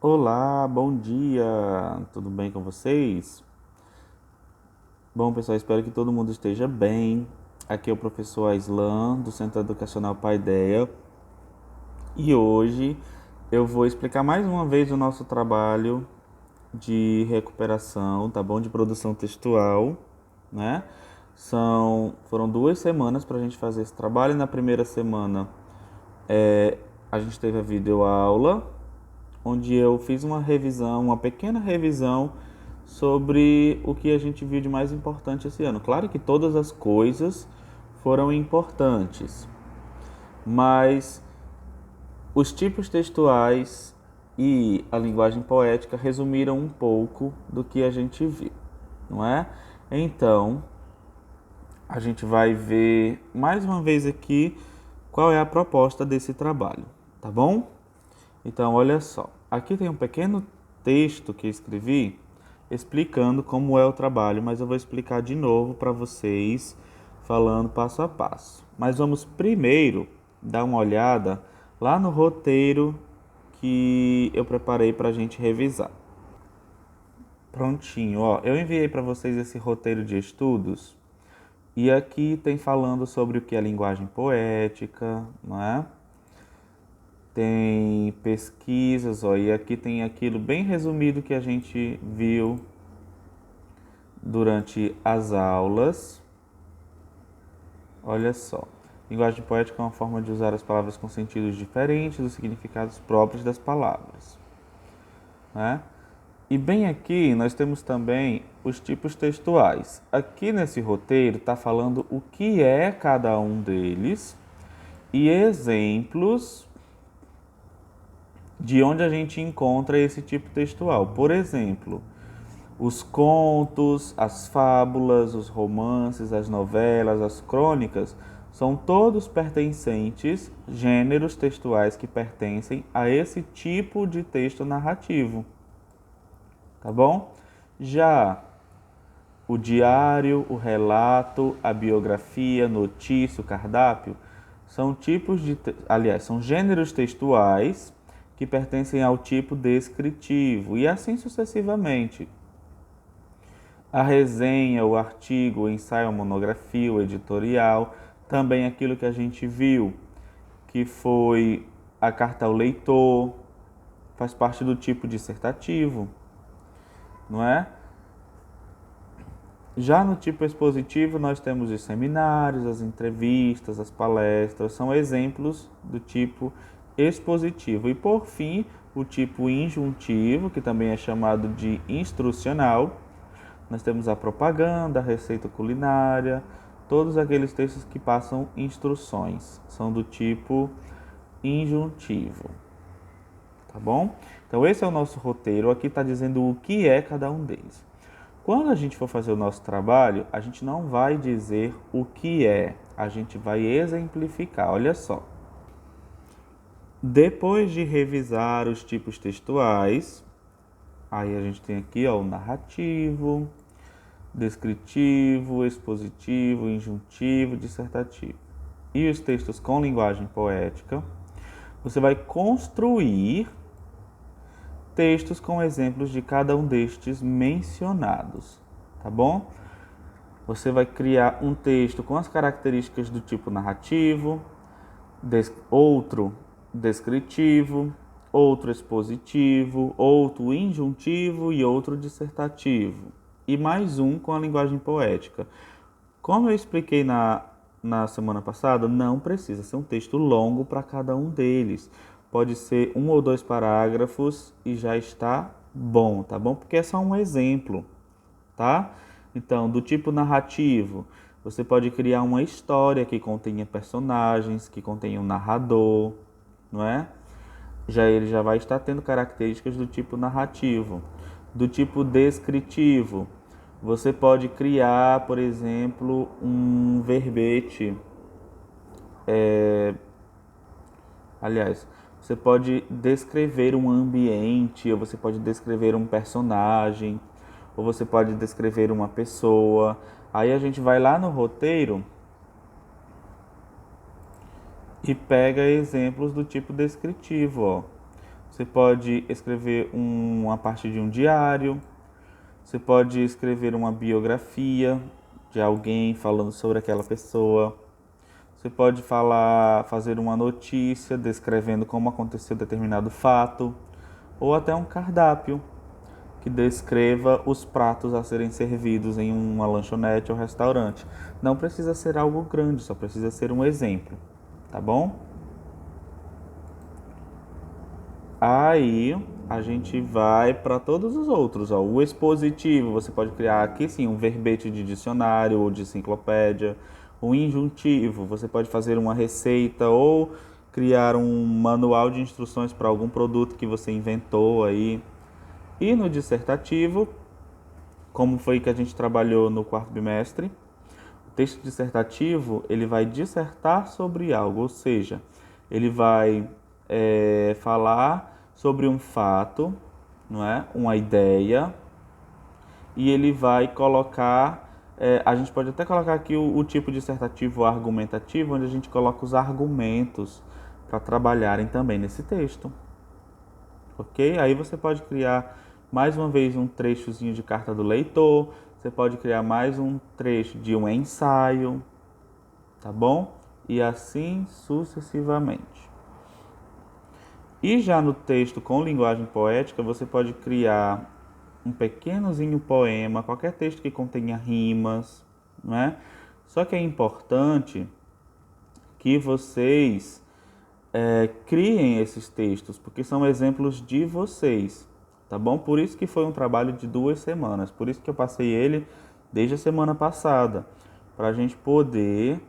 Olá, bom dia, tudo bem com vocês? Bom, pessoal, espero que todo mundo esteja bem. Aqui é o professor Aislan, do Centro Educacional Paideia, e hoje eu vou explicar mais uma vez o nosso trabalho de recuperação, tá bom? De produção textual, né? Foram 2 semanas para a gente fazer esse trabalho. Na primeira semana, a gente teve a videoaula, onde eu fiz uma revisão, uma pequena revisão sobre o que a gente viu de mais importante esse ano. Claro que todas as coisas foram importantes, mas os tipos textuais e a linguagem poética resumiram um pouco do que a gente viu, não é? Então, a gente vai ver mais uma vez aqui qual é a proposta desse trabalho, tá bom? Então, olha só. Aqui tem um pequeno texto que eu escrevi explicando como é o trabalho, mas eu vou explicar de novo para vocês, falando passo a passo. Mas vamos primeiro dar uma olhada lá no roteiro que eu preparei para a gente revisar. Prontinho, ó. Eu enviei para vocês esse roteiro de estudos e aqui tem falando sobre o que é linguagem poética, não é? Tem pesquisas, ó, e aqui tem aquilo bem resumido que a gente viu durante as aulas. Olha só. Linguagem poética é uma forma de usar as palavras com sentidos diferentes dos significados próprios das palavras, né? E bem aqui nós temos também os tipos textuais. Aqui nesse roteiro está falando o que é cada um deles e exemplos de onde a gente encontra esse tipo textual. Por exemplo, os contos, as fábulas, os romances, as novelas, as crônicas, são todos pertencentes, gêneros textuais que pertencem a esse tipo de texto narrativo, tá bom? Já o diário, o relato, a biografia, notícia, o cardápio, são são gêneros textuais que pertencem ao tipo descritivo e assim sucessivamente. A resenha, o artigo, o ensaio, a monografia, o editorial, também aquilo que a gente viu, que foi a carta ao leitor, faz parte do tipo dissertativo, não é? Já no tipo expositivo, nós temos os seminários, as entrevistas, as palestras, são exemplos do tipo expositivo. E por fim, o tipo injuntivo, que também é chamado de instrucional. Nós temos a propaganda, a receita culinária, todos aqueles textos que passam instruções, são do tipo injuntivo, tá bom? Então esse é o nosso roteiro, aqui está dizendo o que é cada um deles. Quando a gente for fazer o nosso trabalho, a gente não vai dizer o que é, a gente vai exemplificar, olha só. Depois de revisar os tipos textuais, aí a gente tem aqui ó, o narrativo, descritivo, expositivo, injuntivo, dissertativo. E os textos com linguagem poética, você vai construir textos com exemplos de cada um destes mencionados, tá bom? Você vai criar um texto com as características do tipo narrativo, outro descritivo, outro expositivo, outro injuntivo e outro dissertativo. E mais um com a linguagem poética. Como eu expliquei na semana passada, não precisa ser um texto longo para cada um deles. Pode ser 1 ou 2 parágrafos e já está bom, tá bom? Porque é só um exemplo, tá? Então, do tipo narrativo, você pode criar uma história que contenha personagens, que contenha um narrador, não é? Já ele já vai estar tendo características do tipo narrativo. Do tipo descritivo, você pode criar, por exemplo, um verbete. Aliás, você pode descrever um ambiente, ou você pode descrever um personagem, ou você pode descrever uma pessoa. Aí a gente vai lá no roteiro e pega exemplos do tipo descritivo, ó. Você pode escrever uma parte de um diário. Você pode escrever uma biografia de alguém falando sobre aquela pessoa. Você pode fazer uma notícia descrevendo como aconteceu determinado fato, ou até um cardápio que descreva os pratos a serem servidos em uma lanchonete ou restaurante. Não precisa ser algo grande, só precisa ser um exemplo, tá bom? Aí a gente vai para todos os outros, ó. O expositivo, você pode criar aqui sim um verbete de dicionário ou de enciclopédia. O injuntivo, você pode fazer uma receita ou criar um manual de instruções para algum produto que você inventou aí. E no dissertativo, como foi que a gente trabalhou no quarto bimestre, o texto dissertativo ele vai dissertar sobre algo, ou seja, ele vai falar sobre um fato, não é? Uma ideia, e ele vai colocar, a gente pode até colocar aqui o tipo dissertativo argumentativo, onde a gente coloca os argumentos para trabalharem também nesse texto, ok? Aí você pode criar mais uma vez um trechozinho de carta do leitor, você pode criar mais um trecho de um ensaio, tá bom? E assim sucessivamente. E já no texto com linguagem poética, você pode criar um pequenozinho poema, qualquer texto que contenha rimas, não é? Só que é importante que vocês criem esses textos, porque são exemplos de vocês, tá bom? Por isso que foi um trabalho de 2 semanas, por isso que eu passei ele desde a semana passada, para a gente poder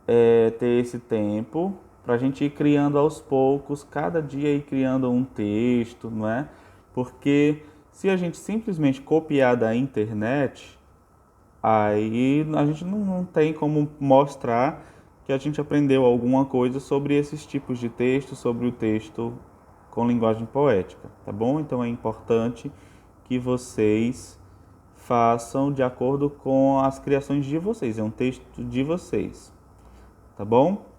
ter esse tempo para a gente ir criando aos poucos, cada dia ir criando um texto, não é? Porque se a gente simplesmente copiar da internet, aí a gente não tem como mostrar que a gente aprendeu alguma coisa sobre esses tipos de texto, sobre o texto com linguagem poética, tá bom? Então é importante que vocês façam de acordo com as criações de vocês, é um texto de vocês, tá bom?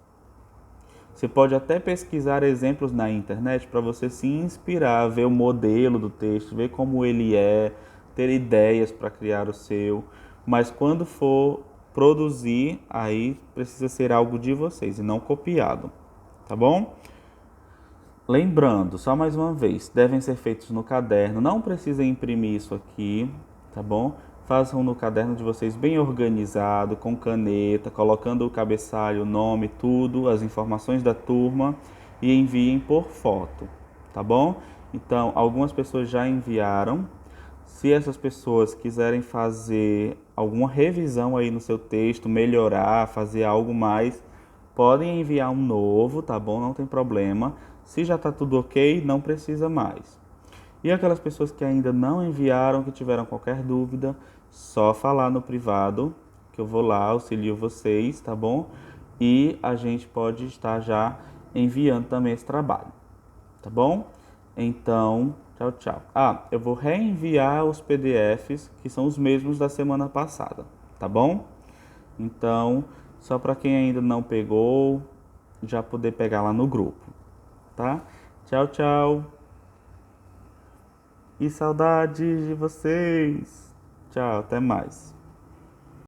Você pode até pesquisar exemplos na internet para você se inspirar, ver o modelo do texto, ver como ele é, ter ideias para criar o seu. Mas quando for produzir, aí precisa ser algo de vocês e não copiado, tá bom? Lembrando, só mais uma vez, devem ser feitos no caderno, não precisa imprimir isso aqui, tá bom? Façam no caderno de vocês bem organizado, com caneta, colocando o cabeçalho, o nome, tudo, as informações da turma e enviem por foto, tá bom? Então, algumas pessoas já enviaram. Se essas pessoas quiserem fazer alguma revisão aí no seu texto, melhorar, fazer algo mais, podem enviar um novo, tá bom? Não tem problema. Se já está tudo ok, não precisa mais. E aquelas pessoas que ainda não enviaram, que tiveram qualquer dúvida, só falar no privado, que eu vou lá, auxilio vocês, tá bom? E a gente pode estar já enviando também esse trabalho, tá bom? Então, tchau, tchau. Eu vou reenviar os PDFs, que são os mesmos da semana passada, tá bom? Então, só para quem ainda não pegou, já poder pegar lá no grupo, tá? Tchau, tchau. E saudades de vocês. Tchau, até mais.